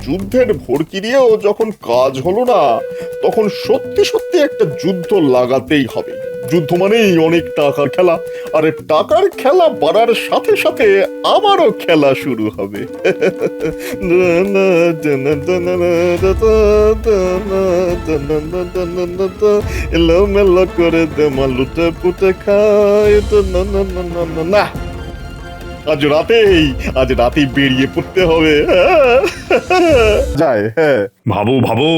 যুদ্ধের ভড়কি দিয়েও যখন কাজ হলো না, তখন সত্যি সত্যি একটা যুদ্ধ লাগাতেই হবে। যুদ্ধ মানেই অনেক টাকার খেলা, আর টাকার খেলা বাড়ার সাথে সাথে আমারও খেলা শুরু হবে। এলোমেলো করে দেমা লুটে পুটে খায় না, আজ রাতেই বেরিয়ে পড়তে হবে। যায়, হ্যাঁ। ভাবো ভাবো,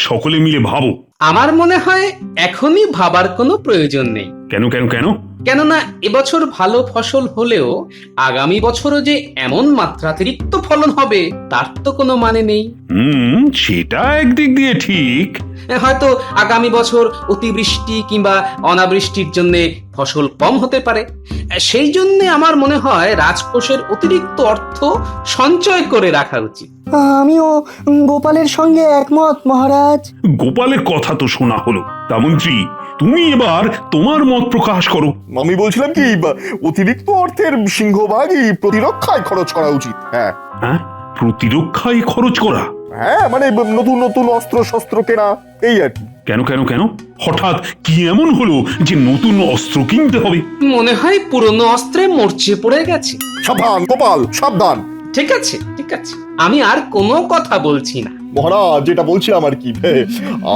সকলে মিলে ভাবো। আমার মনে হয় এখনই ভাবার কোনো প্রয়োজন নেই। কেন কেন কেন? কেননা এবছর ভালো ফসল হলেও আগামী বছরও যে এমন মাত্রাতিরিক্ত ফলন হবে তার তো কোনো মানে নেই। সেটা একদিক দিয়ে ঠিক। হয়তো আগামী বছর অতিবৃষ্টি কিংবা অনাবৃষ্টির জন্য ফসল কম হতে পারে। সেই জন্য আমার মনে হয় রাজকোষের অতিরিক্ত অর্থ সঞ্চয় করে রাখা উচিত। আমিও গোপালের সঙ্গে একমত মহারাজ। গোপালের কথা তো শোনা হলো, তা মন্ত্রী তুমি এবার তোমার মত প্রকাশ করো। আমি বলছিলাম কি, অতিরিক্ত অর্থের সিংহভাগই প্রতিরক্ষায় খরচ করা উচিত। হ্যাঁ হ্যাঁ, প্রতিরক্ষায় খরচ করা? হ্যাঁ, মানে নতুন নতুন অস্ত্র শস্ত্র কেনা, এই আর কি। কেন কেন কেন, হঠাৎ কি এমন হলো যে নতুন অস্ত্র কিনতে হবে? মনে হয় পুরনো অস্ত্রে মরচে পড়ে গেছে। সাবধান গোপাল, সাবধান। ঠিক আছে ঠিক আছে, আমি আর কোনো কথা বলছি না। মহারাজ, যেটা বলছিলাম আর কি,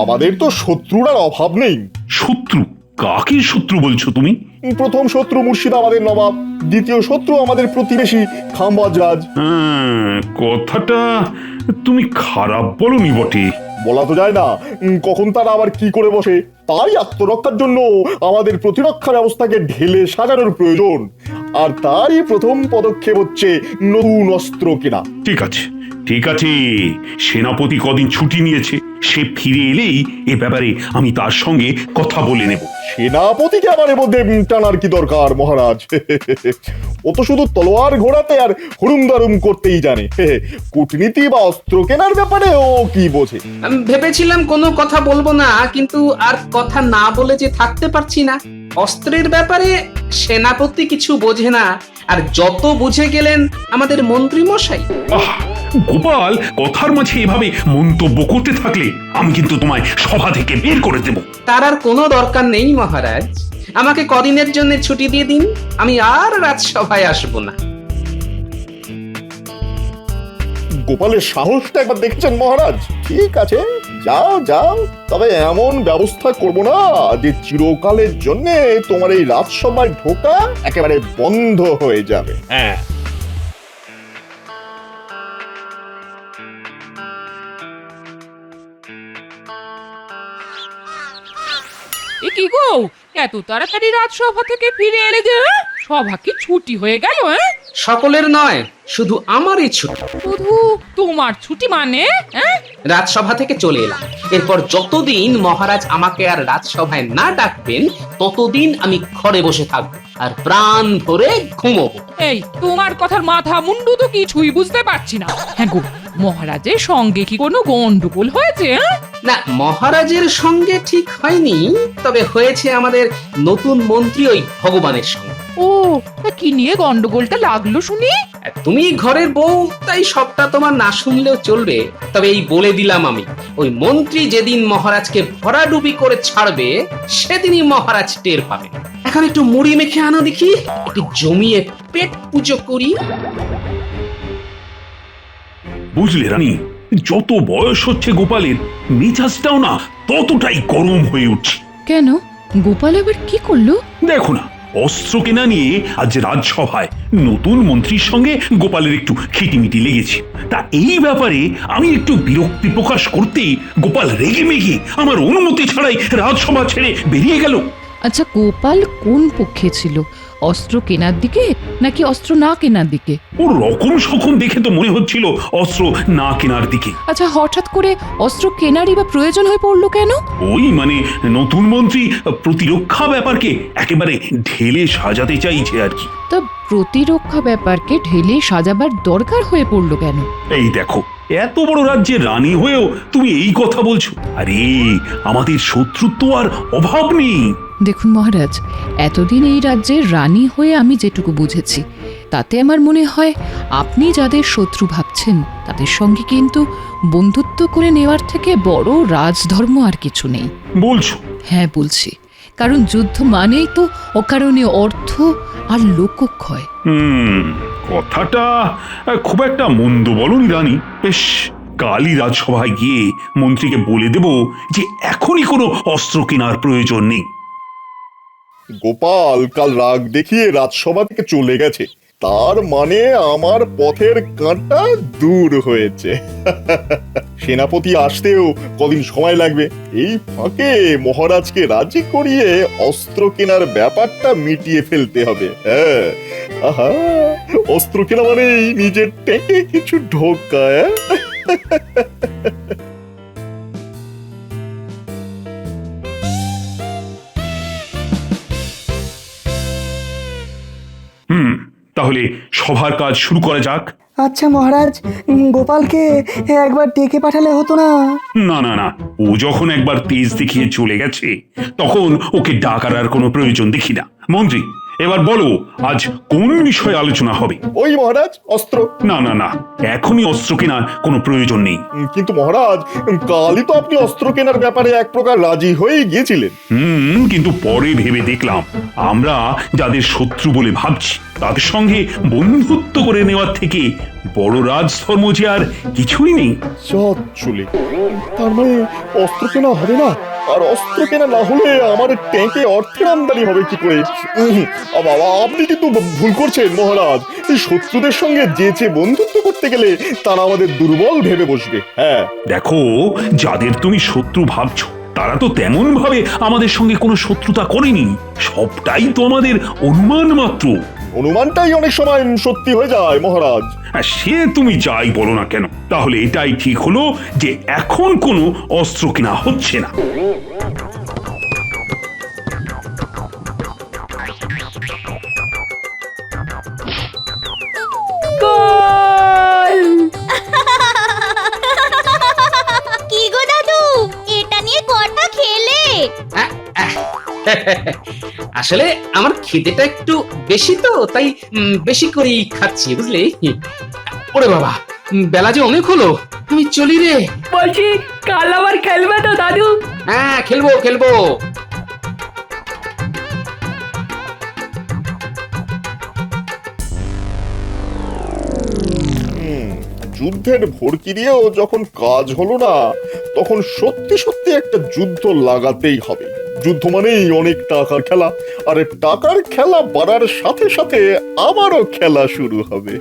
আমাদের তো শত্রুর আর অভাব নেই। শত্রু? কাকে শত্রু বলছো তুমি? প্রথম শত্রু মুর্শিদাবাদের নবাব, দ্বিতীয় শত্রু আমাদের প্রতিবেশী খাম্বাজ রাজ। কথাটা তুমি খারাপ বলনি বটে। বলা তো যায় না কখন তারা আবার কি করে বসে। তাই আত্মরক্ষার জন্য আমাদের প্রতিরক্ষা ব্যবস্থাকে ঢেলে সাজানোর প্রয়োজন, আর তারই প্রথম পদক্ষেপ হচ্ছে নতুন অস্ত্র কেনা। ঠিক আছে ঠিক আছে, সেনাপতি কদিন ছুটি নিয়েছে, সে ফিরে এলেই এ ব্যাপারে আমি তার সঙ্গে কথা বলে নেব। সেনাপতিকে আবার এর মধ্যে টানার কি দরকার মহারাজ? ও তো শুধু তলোয়ার ঘোরাতে আর হুড়ুম দারুম করতেই জানে। কূটনীতি বা অস্ত্র কেনার ব্যাপারে ও কি বোঝে? আমি ভেবেছিলাম কোনো কথা বলবো না, কিন্তু আর কথা না বলে যে থাকতে পারছি না। অস্ত্রের ব্যাপারে সেনাপতি কিছু বোঝে না, আর যত বুঝে গেলেন আমাদের মন্ত্রী মশাই। গোপাল, কথার মাঝে এভাবে মন্তব্য করতে থাকলে আমি কিন্তু তোমায় সভা থেকে বের করে দেব। তার আর কোনো দরকার নেই মহারাজ, আমাকে কদিনের জন্য ছুটি দিয়ে দিন, আমি আর রাজসভায় আসবো না। গোপালের সাহসটা একবার দেখেছেন মহারাজ? ঠিক আছে, যাও যাও, তবে এমন ব্যবস্থা করব না যে চিরকালের জন্য তোমার এই রাজসভায় ঢোকা একেবারে বন্ধ হয়ে যাবে। হ্যাঁ, এ কি গো, এত তাড়াতাড়ি রাজসভা থেকে ফিরে এলে যে? সভা কি ছুটি হয়ে গেল? সকলের নয়, শুধু আমারই ছুটি। শুধু তোমার ছুটি মানে? রাজসভা থেকে চলে এলাম, এরপর যতদিন মহারাজ আমাকে আর রাজসভায় না ডাকবেন ততদিন আমি ঘরে বসে থাকবো আর প্রাণ ভরে ঘুমোবো। এই তোমার কথার মাথা মুন্ডু তো কিছুই বুঝতে পারছি না। হ্যাঁ গো, মহারাজের সঙ্গে কি কোনো গন্ডগোল হয়েছে? না, মহারাজের সঙ্গে ঠিক হয়নি, তবে হয়েছে আমাদের নতুন মন্ত্রী ওই ভগবানের সঙ্গে। ও, তা কি নিয়ে গন্ডগোলটা লাগলো শুনি? তুমি ঘরের বউ, তাই সবটা তোমার না শুনলেও চলবে। তবে এই বলে দিলাম আমি, ওই মন্ত্রী যেদিন মহারাজকে ভরাডুবি করে ছাড়বে সেদিনই মহারাজ টের পাবে। এখন একটু মুড়ি মেখে আনো দেখি, একটু জমিয়ে পেট পুজো করি। বুঝলে রানী, যত বয়স হচ্ছে গোপালের, মেজাজটাও না ততটাই গরম হয়ে উঠছে। কেন, গোপাল আবার কি করলো? দেখো না, অস্ত্র কেনা নিয়ে আজ রাজসভায় নতুন মন্ত্রীর সঙ্গে গোপালের একটু খিটিমিটি লেগেছে। তা এই ব্যাপারে আমি একটু বিরক্তি প্রকাশ করতেই গোপাল রেগে মেগে আমার অনুমতি ছাড়াই রাজসভা ছেড়ে বেরিয়ে গেল। আচ্ছা, গোপাল কোন পক্ষে ছিল? অস্ত্র কেনার দিকে নাকি অস্ত্র না কেনার দিকে? ওর রকম সকম দেখে তো মনে হচ্ছিল অস্ত্র না কেনার দিকে। আচ্ছা, হঠাৎ করে অস্ত্র কেনারই বা প্রয়োজন হয়ে পড়লো কেন? ওই মানে নতুন মন্ত্রী প্রতিরক্ষা ব্যাপারকে একেবারে ঢেলে সাজাতে চাইছে আর কি। তা প্রতিরক্ষা ব্যাপারকে ঢেলে সাজাবার দরকার হয়ে পড়লো কেন? এই দেখো, এত বড় রাজ্যের রানী হয়েও তুমি এই কথা বলছো? আরে আমাদের শত্রুত্ব আর অভাব নেই। দেখুন মহারাজ, এতদিন এই রাজ্যের রানী হয়ে আমি যেটুকু বুঝেছি তাতে আমার মনে হয় আপনি যাদের শত্রু ভাবছেন তাদের সঙ্গে কিন্তু বন্ধুত্ব করে নেওয়ার থেকে বড় রাজধর্ম আর কিছু নেই। বলছো? হ্যাঁ বলছি, কারণ যুদ্ধ মানেই তো অকারণে অর্থ আর লোকক্ষয়। কথাটা খুব একটা মন্দ বলনি রানী। বেশ, কালই রাজসভায় গিয়ে মন্ত্রীকে বলে দেব যে এখনই কোনো অস্ত্র কেনার প্রয়োজন নেই। গোপাল কাল রাগ দেখিয়ে রাজসভা থেকে চলে গেছে, তার মানে আমার পথের কাঁটা দূর হয়েছে। সেনাপতি আসতেও কদিন সময় লাগবে। এই ফাঁকে মহারাজকে রাজি করিয়ে অস্ত্র কেনার ব্যাপারটা মিটিয়ে ফেলতে হবে। হ্যাঁ, আহা, অস্ত্র কেনা মানেই নিজের টেকে কিছু ঢোকা। তাহলে সভার কাজ শুরু করা যাক। আচ্ছা মহারাজ, গোপালকে একবার ডেকে পাঠালে হতো না? না না না, ও যখন একবার তেজ দেখিয়ে চলে গেছে তখন ওকে ডাকার আর কোনো প্রয়োজন দেখি না। মন্ত্রী, এবার বলো আজ কোন বিষয়ে আলোচনা হবে? ওই মহারাজ, অস্ত্র। না না না, এখনই অস্ত্র কেনার কোনো প্রয়োজন নেই। কিন্তু মহারাজ, কালই তো আপনি অস্ত্র কেনার ব্যাপারে এক প্রকার রাজি হয়ে গিয়েছিলেন। কিন্তু পরে ভেবে দেখলাম আমরা যাদের শত্রু বলে ভাবছি তাদের সঙ্গে বন্ধুত্ব করে নেওয়ার থেকে বড় রাজধর্ম যে আর কিছুই নেই। চলে, তার মানে অস্ত্র কেনা হবে না? আর অস্ত্র কেনা না হলে আমার ট্যাঙ্কে অর্থের আমদানি হবে কি করে? বাবা, আপনি কিন্তু ভুল করছেন মহারাজ। এই শত্রুদের সঙ্গে যেচে বন্ধুত্ব করতে গেলে তারা আমাদের দুর্বল ভেবে বসবে। হ্যাঁ, দেখো, যাদের তুমি শত্রু ভাবছো তারা তো তেমন ভাবে আমাদের সঙ্গে কোনো শত্রুতা করেনি। সবটাই তো আমাদের অনুমান মাত্র। অনুমানটাই অনেক সময় সত্যি হয়ে যায় মহারাজ। সে তুমি যাই বলো না কেন, তাহলে এটাই ঠিক হলো যে এখন কোনো অস্ত্র কেনা হচ্ছে না। কি গো দাদু, এটা নিয়ে কটা খেলে? আসলে আমার খিদেটা একটু বেশি তো, তাই বেশি করেই খাচ্ছি, বুঝলি? ওরে বাবা, বেলা যে অনেক হলো, আমি চলি রে। বলছি, কাল আবার খেলবে তো দাদু? হ্যাঁ, খেলবো খেলবো। যুদ্ধের ভড়কি দিয়েও যখন কাজ হলো না, তখন সত্যি সত্যি একটা যুদ্ধ লাগাতেই হবে। যুদ্ধ মানেই অনেক টাকার খেলা, আর টাকার খেলা বাড়ার সাথে সাথে আমারও খেলা শুরু হবে।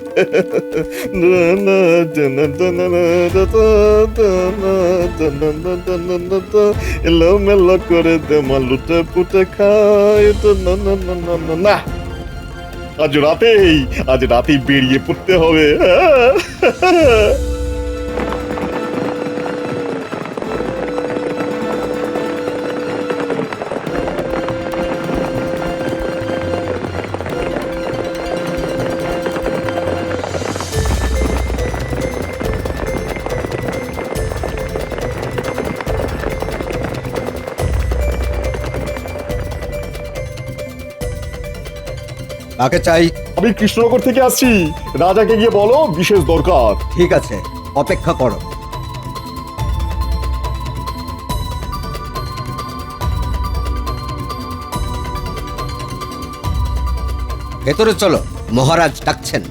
এলোমেলো করে দেমা লুটে পুটে খায়। না, আজ রাতেই বেরিয়ে পড়তে হবে। কাকে চাই? আমি কৃষ্ণনগর থেকে আসছি, রাজাকে গিয়ে বলো বিশেষ দরকার। ঠিক আছে, অপেক্ষা করো। ভেতরে চলো, মহারাজ ডাকছেন।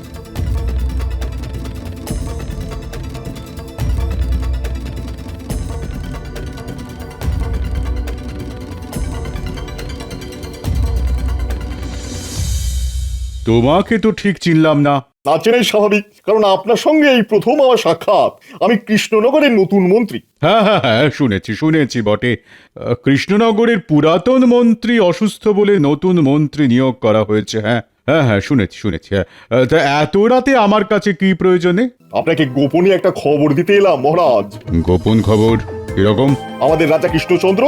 তোমাকে তো ঠিক চিনলাম না। না চেনাই স্বাভাবিক, কারণ আপনার সঙ্গে এই প্রথম আমার সাক্ষাৎ। আমি কৃষ্ণনগরের নতুন মন্ত্রী। হ্যাঁ হ্যাঁ হ্যাঁ, শুনেছি বটে। কৃষ্ণনগরের পুরাতন মন্ত্রী অসুস্থ বলে নতুন মন্ত্রী নিয়োগ করা হয়েছে। হ্যাঁ হ্যাঁ হ্যাঁ, শুনেছি। হ্যাঁ, তা এত রাতে আমার কাছে কি প্রয়োজনে? আপনাকে গোপনে একটা খবর দিতে এলাম মহারাজ। গোপন খবর? এরকম? আমাদের রাজা কৃষ্ণচন্দ্র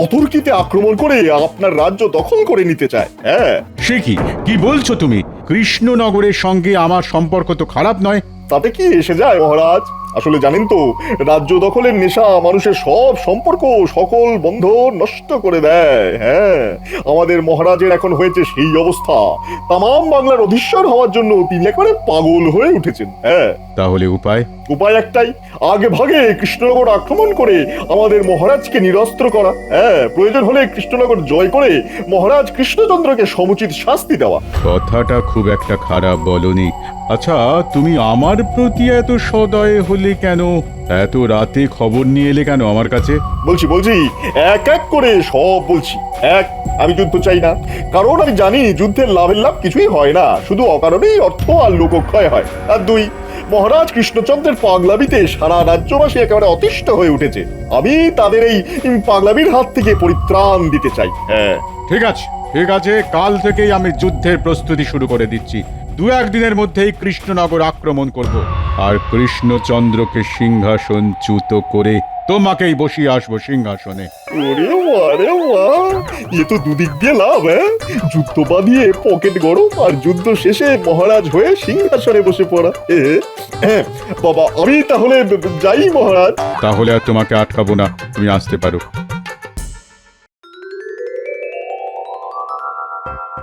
অতর্কিতে আক্রমণ করে আপনার রাজ্য দখল করে নিতে চায়। হ্যাঁ। সে কি বলছো তুমি? কৃষ্ণনগরের সঙ্গে আমার সম্পর্ক তো খারাপ নয়। তাতে কি এসে যায় মহারাজ? আসলে জানেন তো, রাজ্য দখলের নেশা মানুষের সব সম্পর্ক, সকল বন্ধন নষ্ট করে দেয়। হ্যাঁ, আমাদের মহারাজের এখন হয়েছে সেই অবস্থা। তামাম বাংলার অধীশ্বর হওয়ার জন্য তিনি একেবারে পাগল হয়ে উঠেছেন। হ্যাঁ, তাহলে উপায়? উপায় একটাই, আগে ভাগে কৃষ্ণনগর আক্রমণ করে আমাদের মহারাজকে নিরস্ত্র করা। হ্যাঁ, প্রয়োজন হলে কৃষ্ণনগর জয় করে মহারাজ কৃষ্ণচন্দ্রকে সমুচিত শাস্তি দেওয়া। কথাটা খুব একটা খারাপ বলনি। আচ্ছা, তুমি আমার প্রতি এত সদয় হলে কেন? এত রাতে খবর নিয়ে এলে কেন আমার কাছে? বলছি এক এক করে সব বলছি। এক, আমি যুদ্ধ চাই না, কারণ আমি জানি যুদ্ধের লাভের লাভ কিছুই হয় না, শুধু অকারণেই অর্থ আর লোকক্ষয় হয়। আর দুই, মহারাজ কৃষ্ণচন্দ্রের পাগলামিতে সারা রাজ্যবাসী একেবারে অতিষ্ঠ হয়ে উঠেছে। আমি তাদের এই পাগলামির হাত থেকে পরিত্রাণ দিতে চাই। হ্যাঁ, ঠিক আছে, ঠিক আছে, কাল থেকেই আমি যুদ্ধের প্রস্তুতি শুরু করে দিচ্ছি। 2-1 দিনের মধ্যেই কৃষ্ণনগর আক্রমণ করব, আর কৃষ্ণচন্দ্রকে সিংহাসনচ্যুত করে তোমাকেই বসিয়ে আসবো সিংহাসনে। ওরে বারে বাহ, এ তো দুদিক দিয়ে লাভ। হ্যাঁ, যুদ্ধ বাঁধিয়ে পকেট গরম, আর যুদ্ধ শেষে মহারাজ হয়ে সিংহাসনে বসে পড়া। হ্যাঁ বাবা, আমি তাহলে যাই মহারাজ। তাহলে আর তোমাকে আটকাবো না, তুমি আসতে পারো।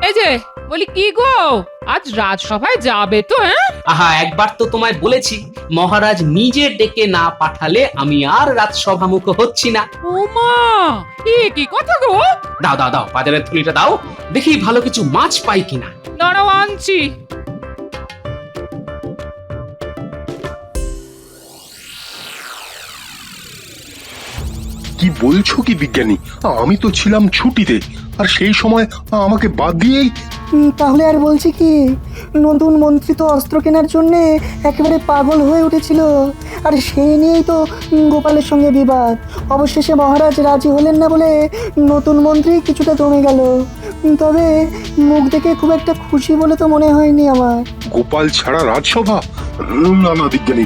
এই যে বলি কি গো, আজ রাজসভায় যাবে তো? হ্যাঁ, আহা, একবার তো তোমায় বলেছি, মহারাজ নিজে ডেকে না পাঠালে আমি আর রাজসভামুখ হচ্ছি না। ও মা, এ কি কথা গো? দাও দাও দাও, বাজারের থলিটা দাও, দেখি ভালো কিছু মাছ পাই কিনা। দাঁড়াও, আনছি। কি বলছো কি বিজ্ঞানী? আমি তো ছিলাম ছুটিতে, আর সেই সময় আমাকে বাদ দিয়েই। তাহলে আর বলছি কি, নতুন মন্ত্রী তো অস্ত্র কেনার জন্যে একেবারে পাগল হয়ে উঠেছিল, আর সেই নিয়েই তো গোপালের সঙ্গে বিবাদ। অবশেষে মহারাজ রাজি হলেন না বলে নতুন মন্ত্রী কিছুটা দমে গেল। তবে মুখ দেখে খুব একটা খুশি বলে তো মনে হয়নি আমার। গোপাল ছাড়া রাজসভা? না না বিজ্ঞানী,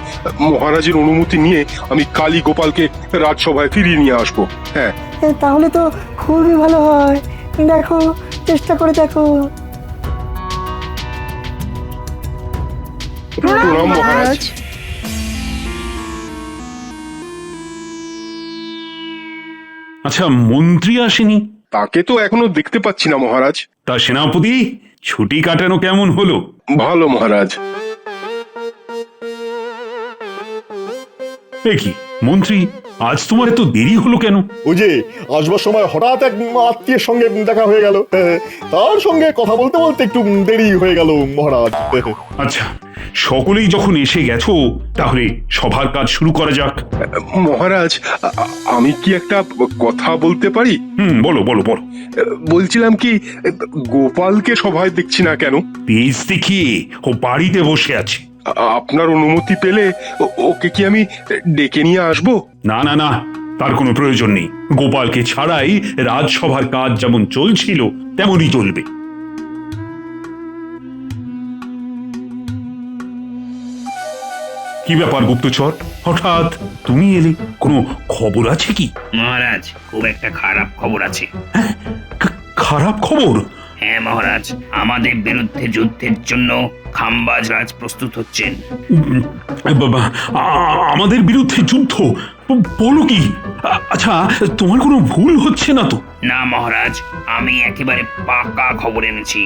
মহারাজের অনুমতি নিয়ে আমি কালই গোপালকে রাজসভায় ফিরিয়ে নিয়ে আসবো। হ্যাঁ, তাহলে তো খুবই ভালো হয়। দেখো, চেষ্টা করে দেখো। প্রণাম মহারাজ। আচ্ছা, মন্ত্রী আসেনি? তাকে তো এখনো দেখতে পাচ্ছি না মহারাজ। তা সেনাপতি, ছুটি কাটানো কেমন হলো? ভালো মহারাজ। এ কি মন্ত্রী, আজ তোমার এত দেরি হলো কেন? ওই যে আসবার সময় হঠাৎ এক আত্মীয়ের সঙ্গে দেখা হয়ে গেল, তার সঙ্গে কথা বলতে বলতে একটু দেরি হয়ে গেল মহারাজ। আচ্ছা, সকলেই যখন এসে গেছো, তাহলে সভার কাজ শুরু করা যাক। মহারাজ, আমি কি একটা কথা বলতে পারি? বলো বলো বলো। বলছিলাম কি, গোপালকে সভায় দেখছি না কেন? তেজ দেখিয়ে ও বাড়িতে বসে আছে। আপনার অনুমতি পেলে ওকে কি আমি ডেকে নিয়ে আসবো? না না না, তার কোনো প্রয়োজন নেই। গোপালকে ছাড়াই রাজসভার কাজ যেমন চলছিল তেমনই চলবে। কি ব্যাপার গুপ্তচর, হঠাৎ তুমি এলে? কোনো খবর আছে কি? মহারাজ, খুব একটা খারাপ খবর আছে। খারাপ খবর? হ্যাঁ মহারাজ, আমাদের বিরুদ্ধে যুদ্ধের জন্য খাম্বাজ রাজ প্রস্তুত হচ্ছেন। বাবা, আমাদের বিরুদ্ধে যুদ্ধ? বলো কি? আচ্ছা, তোমার কোনো ভুল হচ্ছে না তো? না মহারাজ, আমি একেবারে পাকা খবর এনেছি।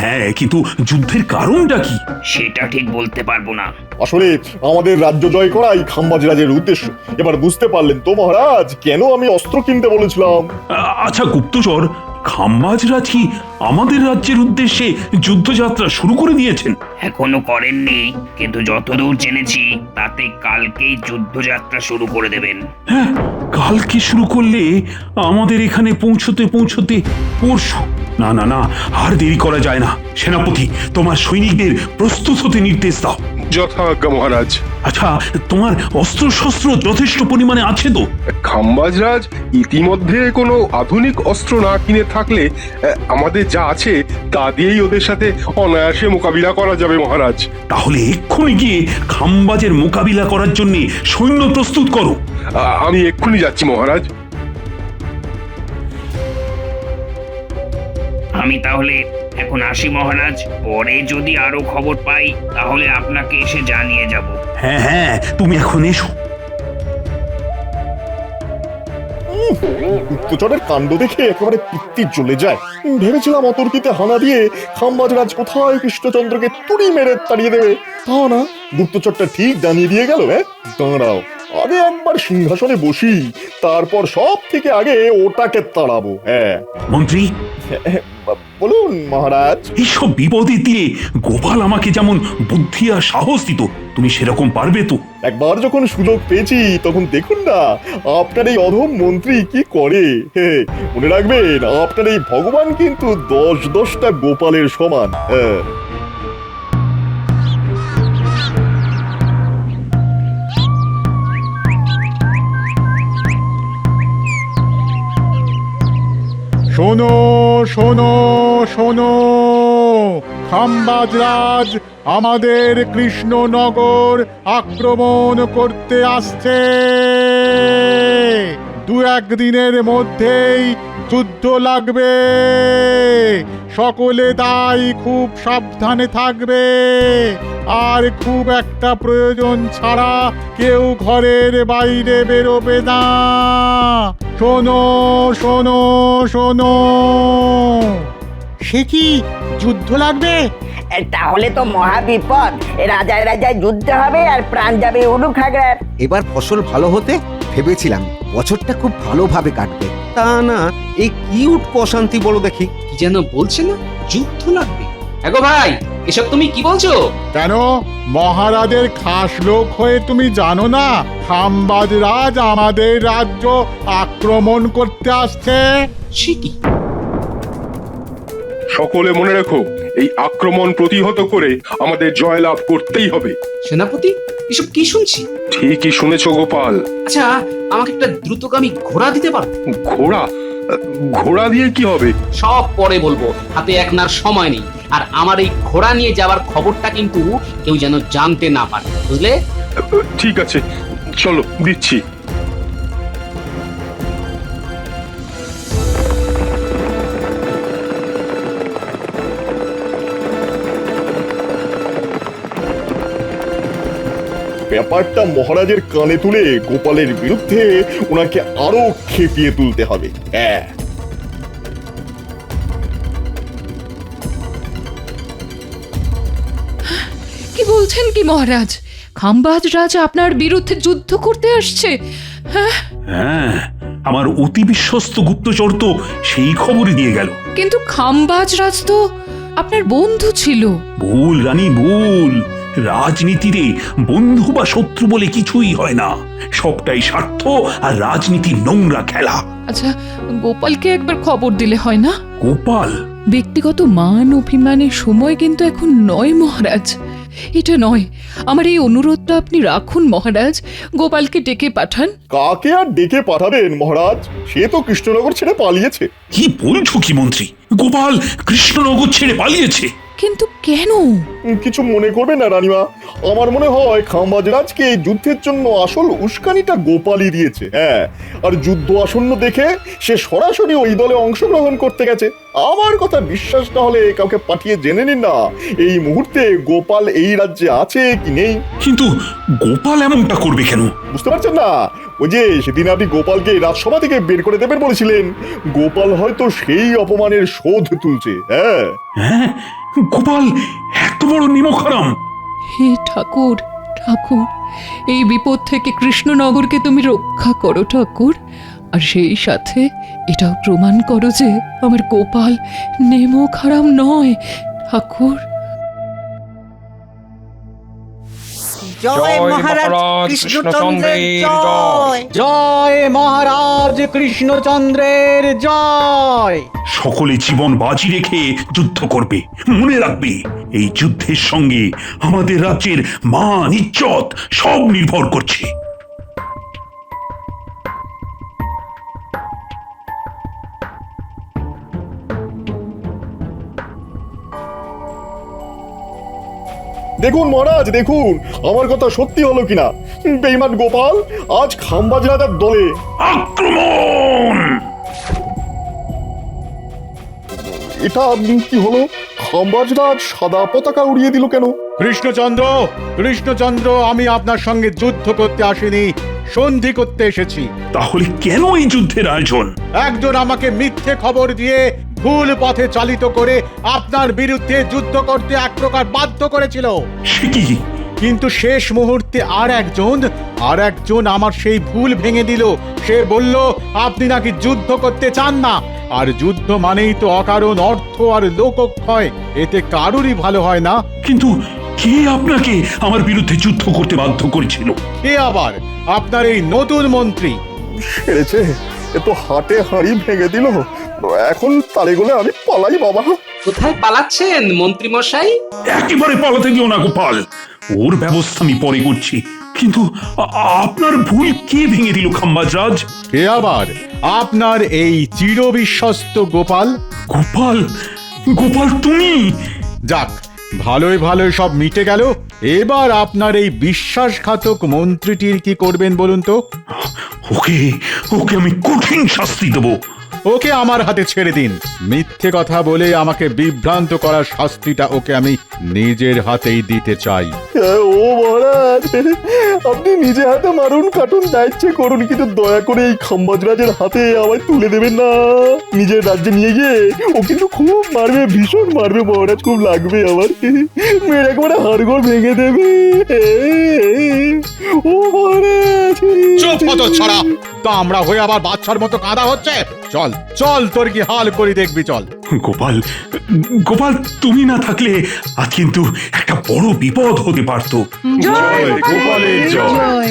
হ্যাঁ, কিন্তু যুদ্ধের কারণটা কি? সেটা ঠিক বলতে পারবো না। আসলে আমাদের রাজ্য জয় করাই খাম্বাজ রাজের উদ্দেশ্য। এবার বুঝতে পারলেন তো মহারাজ, কেন আমি অস্ত্র কিনতে বলেছিলাম? আচ্ছা গুপ্তচর, খাম্বাজরাজ কি আমাদের রাজ্যের উদ্দেশ্যে যুদ্ধযাত্রা শুরু করে দিয়েছেন? এখনো করেননি, কিন্তু যতদূর জেনেছি তাতে কালকেই যুদ্ধযাত্রা শুরু করে দেবেন। হ্যাঁ, কালকে শুরু করলে আমাদের এখানে পৌঁছতে পৌঁছতে পরশু। না না না, আর দেরি করা যায় না। সেনাপতি, তোমার সৈনিকদের প্রস্তুত হতে নির্দেশ দাও। যথাজ্ঞা মহারাজ। আচ্ছা, তোমার অস্ত্র শস্ত্র যথেষ্ট পরিমাণে আছে তো? খাম্বাজরাজ ইতিমধ্যে কোনো আধুনিক অস্ত্র না কিনে থাকলে আমাদের যা আছে তা দিয়েই ওদের সাথে অনায়াসে মোকাবিলা করা যাবে মহারাজ। তাহলে এক্ষুনি গিয়ে খাম্বাজের মোকাবিলা করার জন্য সৈন্য প্রস্তুত করো। আমি এক্ষুনি যাচ্ছি মহারাজ। আমি তাহলে এখন আসি মহারাজ, পরে যদি আরো খবর পাই তাহলে আপনাকে এসে জানিয়ে যাব। হ্যাঁ হ্যাঁ, তুমি এখন এসো। গুপ্তচরের কাণ্ড দেখে একেবারে পিত্তি জ্বলে যায়। ভেবেছিলাম অতর্কিতে হানা দিয়ে খাম্বাজরাজ কোথায় কৃষ্ণচন্দ্রকে তুড়ি মেরে তাড়িয়ে দেবে, তা না, গুপ্তচরটা ঠিক জানিয়ে দিয়ে গেল। দাঁড়াও, আগে একবার সিংহাসনে বসি, তারপর সব থেকে আগে ওটাকে তাড়াবো। হ্যাঁ মন্ত্রী, বলুন মহারাজ। এইসব বিপদের দিনে গোপাল আমাকে যেমন বুদ্ধি আর সাহস দিত, তুমি সেরকম পারবে তো? একবার যখন সুযোগ পেয়েছি তখন দেখুন না আপনার এই অধম মন্ত্রী কি করে। মনে রাখবেন, আপনার এই ভগবান কিন্তু 10-10টা গোপালের সমান। শোনো শোনো শোনো, খাম্বাজরাজ আমাদের কৃষ্ণনগর আক্রমণ করতে আসছে। 2-1 দিনের মধ্যেই যুদ্ধ লাগবে। সকলে তাই খুব সাবধানে থাকবে, আর খুব একটা প্রয়োজন ছাড়া কেউ ঘরের বাইরে বেরোবে না। শোনো শোনো শোনো। সে কি যুদ্ধ লাগবে? তাহলে তো মহা বিপদ, রাজায় রাজায় যুদ্ধ হবে আর প্রাণ যাবে উলুখাগড়ার। এবার ফসল ভালো হতে ভেবেছিলাম বছরটা খুব ভালোভাবে কাটবে, তা না এই কি উঠবো অশান্তি বলো দেখি। কি যেন বলছে না, যুদ্ধ লাগবে। এগো ভাই, এসব তুমি কি বলছো? কেন, মহারাজের খাস লোক হয়ে তুমি জানো না খাম্বাজরাজ আমাদের রাজ্য আক্রমণ করতে আসছে? সে কি? সকলে মনে রেখো, এই আক্রমণ প্রতিহত করে আমাদের জয়লাভ করতেই হবে। সেনাপতি, এসব কি শুনছি? ঠিকই শুনেছো গোপাল। আচ্ছা, আমাকে একটা দ্রুতগামী ঘোড়া দিতে পারো? ঘোড়া? ঘোড়া দিয়ে কি হবে? সব পরে বলবো, হাতে একনার সময় নেই। আর আমার এই ঘোড়া নিয়ে যাওয়ার খবরটা কিন্তু কেউ যেন জানতে না পারে, বুঝলে? ঠিক আছে, চলো দিচ্ছি। ব্যাপারটা মহারাজের কানে তুলে গোপালের বিরুদ্ধে ওনাকে আরো খেপিয়ে তুলতে হবে। হ্যাঁ, কি বলছেন কি মহারাজ? খাম্বাজ রাজা আপনার বিরুদ্ধে যুদ্ধ করতে আসছে? হ্যাঁ, হ্যাঁ, আমার অতি বিশ্বস্ত গুপ্তচর তো সেই খবরই দিয়ে গেল। কিন্তু খাম্বাজ রাজ তো আপনার বন্ধু ছিল। ভুল রানী, ভুল। রাজনীতিতে বন্ধু বা শত্রু বলে কিছুই হয় না, সবটাই স্বার্থ আর রাজনীতির নোংরা খেলা। আচ্ছা, গোপালকে একবার খবর দিলে হয় না? গোপাল? ব্যক্তিগত মান অভিমানের সময় কিন্তু এখন নয় মহারাজ, এটা নয়। আমার এই অনুরোধটা আপনি রাখুন মহারাজ, গোপালকে ডেকে পাঠান। কাকে আর ডেকে পাঠাবেন মহারাজ? সে তো কৃষ্ণনগর ছেড়ে পালিয়েছে। কি বলছো কি মন্ত্রী? গোপাল কৃষ্ণনগর ছেড়ে পালিয়েছে? কিন্তু কেন? কিছু মনে করবে না রানীমা, আমার মনে হয় খাম্বাজরাজকে এই যুদ্ধের জন্য আসল উস্কানিটা গোপালই দিয়েছে। হ্যাঁ, আর যুদ্ধ আসন্ন দেখে সে সরাসরি ওই দলে অংশগ্রহণ করতে গেছে। আমার কথা বিশ্বাস না হলে কাউকে পাঠিয়ে জেনে নিন না এই মুহূর্তে গোপাল এই রাজ্যে আছে কি নেই। কিন্তু গোপাল এমনটা করবে কেন? বুঝতে পারছেন না? ওই যে সেদিন আপনি গোপালকে রাজসভা থেকে বের করে দেবেন বলেছিলেন, গোপাল হয়তো সেই অপমানের শোধ তুলছে। হ্যাঁ, হ্যাঁ, গোপাল এত বড় নিমকহারাম? হে ঠাকুর, ঠাকুর, এই বিপদ থেকে কৃষ্ণনগরকে তুমি রক্ষা করো ঠাকুর। আর সেই সাথে এটাও প্রমাণ করো যে আমার গোপাল নেমো খারাপ নয় ঠাকুর। জয় মহারাজ কৃষ্ণচন্দ্রের জয়। জয় মহারাজ কৃষ্ণচন্দ্রের জয়। সকলে জীবন বাজি রেখে যুদ্ধ করবে। মনে রাখবে, এই যুদ্ধের সঙ্গে আমাদের রাজ্যের মান ইজ্জত সব নির্ভর করছে। দেখুন মহারাজ, দেখুন আমার কথা সত্যি হলো কিনা। বেঈমান গোপাল আজ খাম্বাজ রাজার দলে। আক্রমণ! এটা কি হলো? খাম্বাজরাজ সাদা পতাকা উড়িয়ে দিল কেন? কৃষ্ণচন্দ্র, কৃষ্ণচন্দ্র, আমি আপনার সঙ্গে যুদ্ধ করতে আসিনি, সন্ধি করতে এসেছি। তাহলে কেন এই যুদ্ধের আয়োজন? একজন আমাকে মিথ্যে খবর দিয়ে ভুল পথে চালিত করে আপনার বিরুদ্ধে যুদ্ধ করতে এক প্রকার বাধ্য করেছিল। সে কি? কিন্তু শেষ মুহূর্তে আর একজন আমার সেই ভুল ভেঙে দিল। সে বলল আপনি নাকি যুদ্ধ করতে চান না, আর যুদ্ধ মানেই তো অকারণ অর্থ আর লোকক্ষয়, এতে কারুরই ভালো হয় না। কিন্তু কে আপনাকে আমার বিরুদ্ধে যুদ্ধ করতে বাধ্য করেছিল? এ আবার আপনার এই নতুন মন্ত্রী। সেরেছে, এ তো হাটে হাঁড়ি ভেঙে দিল। এখন তালে গলে আমি পালাই বাবা। কোথায় পালাচ্ছেন মন্ত্রী মশাই? একেবারে পালাতে দিও না গোপাল, ওর ব্যবস্থা আমি পরে করছি। কিন্তু আপনার ভুল কে ভেঙে দিল খাম্বাজরাজ? কে আবার? আপনার এই চিরবিশ্বস্ত গোপাল। গোপাল? গোপাল তুমি? যাক, ভালোই ভালোই সব মিটে গেল। এবার আপনার এই বিশ্বাসঘাতক মন্ত্রীটির কি করবেন বলুন তো? ওকে ওকে আমি কঠিন শাস্তি দেবো। ওকে আমার হাতে ছেড়ে দিন। মিথ্যে কথা বলে আমাকে বিভ্রান্ত করার শাস্তিটা ওকে আমি নিজের হাতেই দিতে চাই। ও মহারাজ, আপনি নিজে হাতে মারুন কাটুন যা ইচ্ছে করুন, কিন্তু দয়া করে এই খাম্বাজরাজের হাতে আমায় তুলে দেবেন না। নিজের রাজ্যে নিয়ে গিয়ে ও কিন্তু খুব মারবে, ভীষণ মারবে মহারাজ, খুব লাগবে আমার। মেয়ের একবারে হাড়গোড় ভেঙে দেবে। ও মহারাজ, চুপ হতো ছড়া, তা আমরা হয়ে আবার বাচ্চার মতো কাঁদা হচ্ছে। চল চল, তোর কি হাল করি দেখবি, চল। গোপাল, গোপাল তুমি না থাকলে আজ কিন্তু একটা বড় বিপদ হতে পারতো। জয় গোপালের জয়। জয়।